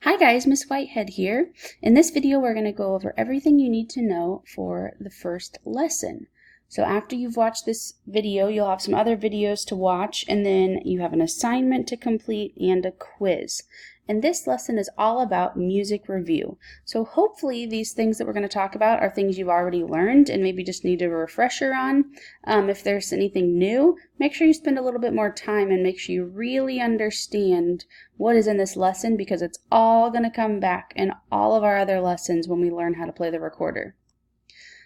Hi guys, Miss Whitehead here. In this video we're going to go over everything you need to know for the first lesson. So after you've watched this video, you'll have some other videos to watch, and then you have an assignment to complete and a quiz. And this lesson is all about music review. So hopefully these things that we're going to talk about are things you've already learned and maybe just need a refresher on. If there's anything new, make sure you spend a little bit more time and make sure you really understand what is in this lesson, because it's all going to come back in all of our other lessons when we learn how to play the recorder.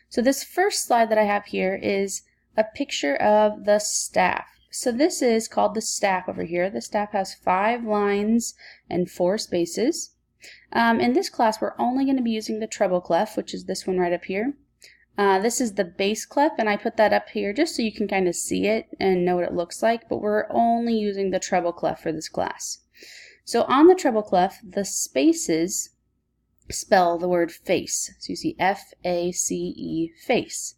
So this first slide that I have here is a picture of the staff. So this is called the staff over here. The staff has 5 lines and 4 spaces. In this class, we're only going to be using the treble clef, which is this one right up here. This is the bass clef, and I put that up here just so you can kind of see it and know what it looks like, but we're only using the treble clef for this class. So on the treble clef, the spaces spell the word face. So you see F-A-C-E, face.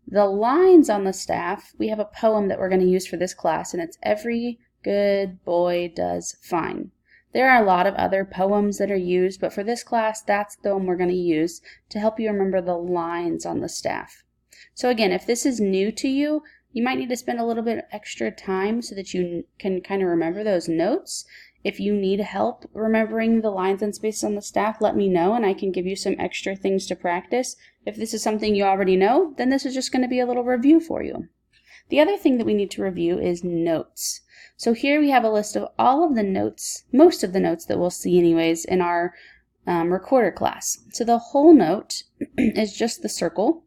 The lines on the staff, we have a poem that we're going to use for this class, and it's "Every good boy does fine." There are a lot of other poems that are used, but for this class, that's the one we're going to use to help you remember the lines on the staff. So again, if this is new to you, you might need to spend a little bit extra time so that you can kind of remember those notes. If you need help remembering the lines and spaces on the staff, let me know and I can give you some extra things to practice. If this is something you already know, then this is just going to be a little review for you. The other thing that we need to review is notes. So here we have a list of all of the notes, most of the notes that we'll see anyways in our recorder class. So the whole note is just the circle.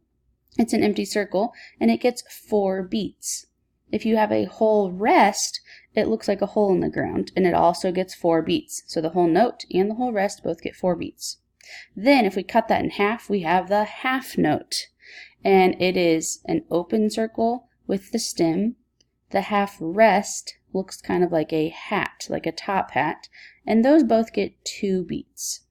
It's an empty circle, and it gets 4 beats. If you have a whole rest, it looks like a hole in the ground, and it also gets 4 beats. So the whole note and the whole rest both get 4 beats. Then if we cut that in half, we have the half note, and it is an open circle with the stem. The half rest looks kind of like a hat, like a top hat, and those both get 2 beats.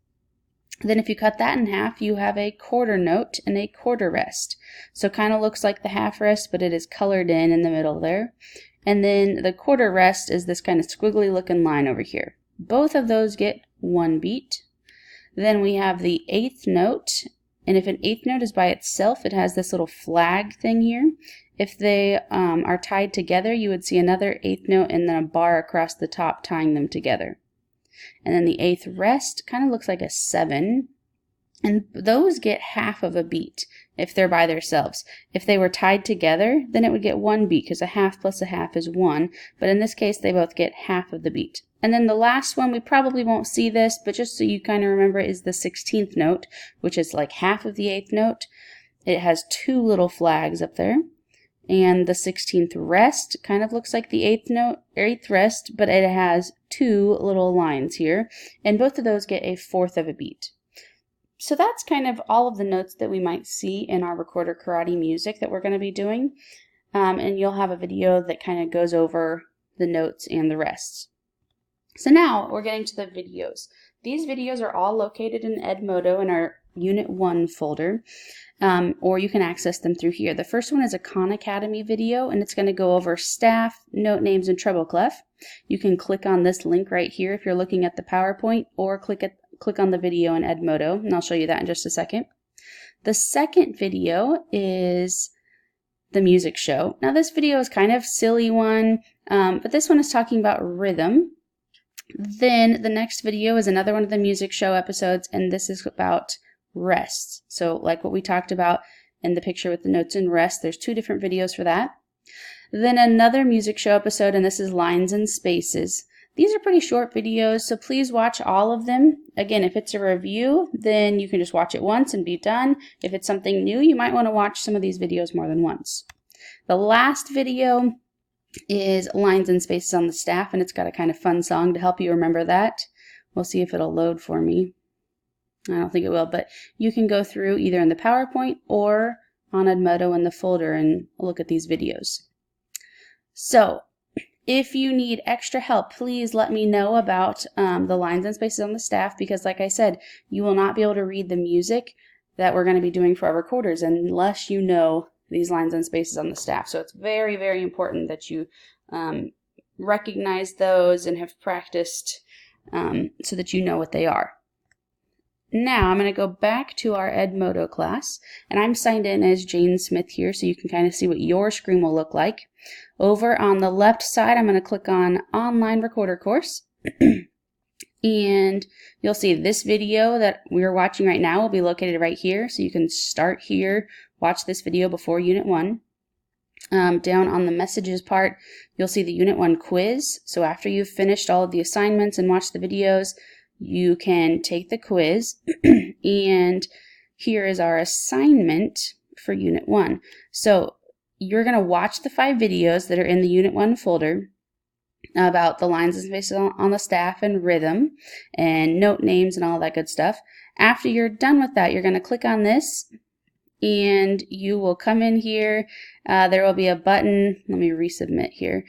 Then if you cut that in half, you have a quarter note and a quarter rest. So kind of looks like the half rest, but it is colored in the middle there. And then the quarter rest is this kind of squiggly looking line over here. Both of those get 1 beat. Then we have the eighth note, and if an eighth note is by itself, it has this little flag thing here. If they are tied together, you would see another eighth note and then a bar across the top tying them together. And then the eighth rest kind of looks like a 7. And those get half of a beat if they're by themselves. If they were tied together, then it would get 1 beat because a half plus a half is 1. But in this case, they both get half of the beat. And then the last one, we probably won't see this, but just so you kind of remember, is the 16th note, which is like half of the 8th note. It has 2 little flags up there. And the 16th rest kind of looks like the 8th note, or 8th rest, but it has 2 little lines here. And both of those get a 1/4 of a beat. So that's kind of all of the notes that we might see in our recorder karate music that we're going to be doing. And you'll have a video that kind of goes over the notes and the rests. So now we're getting to the videos. These videos are all located in Edmodo in our Unit 1 folder, or you can access them through here. The first one is a Khan Academy video, and it's going to go over staff, note names, and treble clef. You can click on this link right here if you're looking at the PowerPoint, or click on the video in Edmodo, and I'll show you that in just a second. The second video is the music show. Now this video is kind of a silly one, but this one is talking about rhythm. Then the next video is another one of the music show episodes, and this is about rest. So like what we talked about in the picture with the notes and rest, there's 2 different videos for that. Then another music show episode, and this is lines and spaces. These are pretty short videos, so please watch all of them. Again, if it's a review, then you can just watch it once and be done. If it's something new, you might want to watch some of these videos more than once. The last video is lines and spaces on the staff, and it's got a kind of fun song to help you remember that. We'll see if it'll load for me. I don't think it will, but you can go through either in the PowerPoint or on Edmodo in the folder and look at these videos. So if you need extra help, please let me know about the lines and spaces on the staff, because like I said, you will not be able to read the music that we're going to be doing for our recorders unless you know these lines and spaces on the staff. So it's very, very important that you recognize those and have practiced so that you know what they are. Now I'm going to go back to our Edmodo class, and I'm signed in as Jane Smith here, so you can kind of see what your screen will look like. Over on the left side, I'm going to click on Online Recorder Course, and you'll see this video that we're watching right now will be located right here, so you can start here, watch this video before Unit 1. Down on the messages part, you'll see the Unit 1 quiz. So after you've finished all of the assignments and watched the videos, you can take the quiz. And here is our assignment for Unit 1. So you're going to watch the 5 videos that are in the Unit 1 folder about the lines and spaces on the staff and rhythm and note names and all that good stuff. After you're done with that, you're going to click on this, and you will come in here. There will be a button. Let me resubmit here.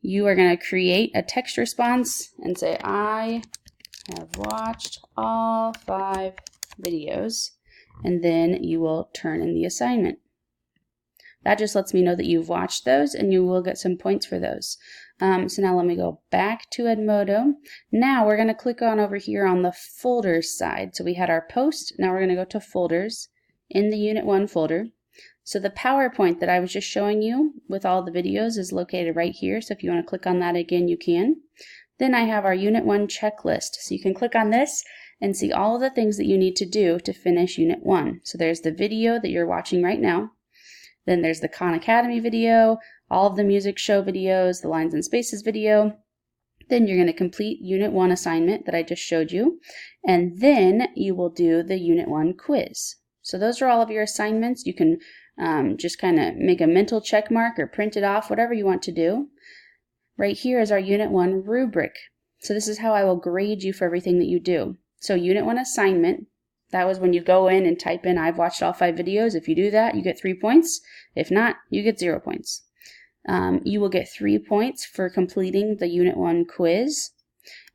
You are going to create a text response and say, I have watched all 5 videos, and then you will turn in the assignment. That just lets me know that you've watched those, and you will get some points for those. So now let me go back to Edmodo. Now we're going to click on over here on the folders side. So we had our post. Now we're going to go to folders in the Unit 1 folder. So the PowerPoint that I was just showing you with all the videos is located right here. So if you want to click on that again, you can. Then I have our Unit 1 checklist. So you can click on this and see all of the things that you need to do to finish Unit 1. So there's the video that you're watching right now. Then there's the Khan Academy video, all of the music show videos, the lines and spaces video. Then you're going to complete Unit 1 assignment that I just showed you. And then you will do the Unit 1 quiz. So those are all of your assignments. You can just kind of make a mental check mark or print it off, whatever you want to do. Right here is our Unit 1 rubric. So this is how I will grade you for everything that you do. So Unit 1 assignment, that was when you go in and type in, I've watched all 5 videos. If you do that, you get 3 points. If not, you get 0 points. You will get 3 points for completing the Unit 1 quiz.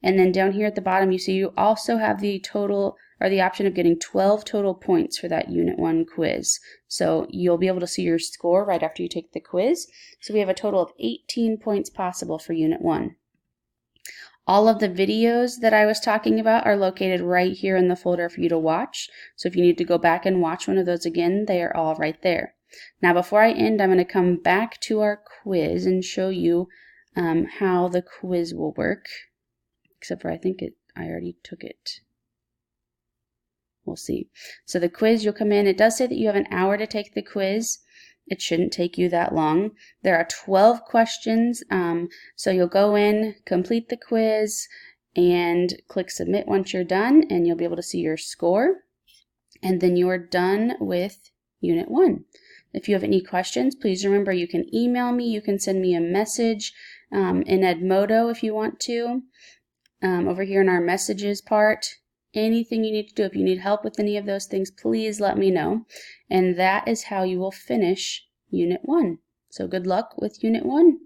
And then down here at the bottom, you see you also have the total, or the option of getting 12 total points for that Unit 1 quiz. So you'll be able to see your score right after you take the quiz. So we have a total of 18 points possible for Unit 1. All of the videos that I was talking about are located right here in the folder for you to watch. So if you need to go back and watch one of those again, they are all right there. Now before I end, I'm going to come back to our quiz and show you how the quiz will work. Except for I already took it. We'll see. So the quiz, you'll come in. It does say that you have an hour to take the quiz. It shouldn't take you that long. There are 12 questions. So you'll go in, complete the quiz, and click submit once you're done, and you'll be able to see your score. And then you're done with Unit 1. If you have any questions, please remember you can email me. You can send me a message in Edmodo if you want to. Over here in our messages part. Anything you need to do, if you need help with any of those things, please let me know. And that is how you will finish Unit 1. So good luck with Unit 1.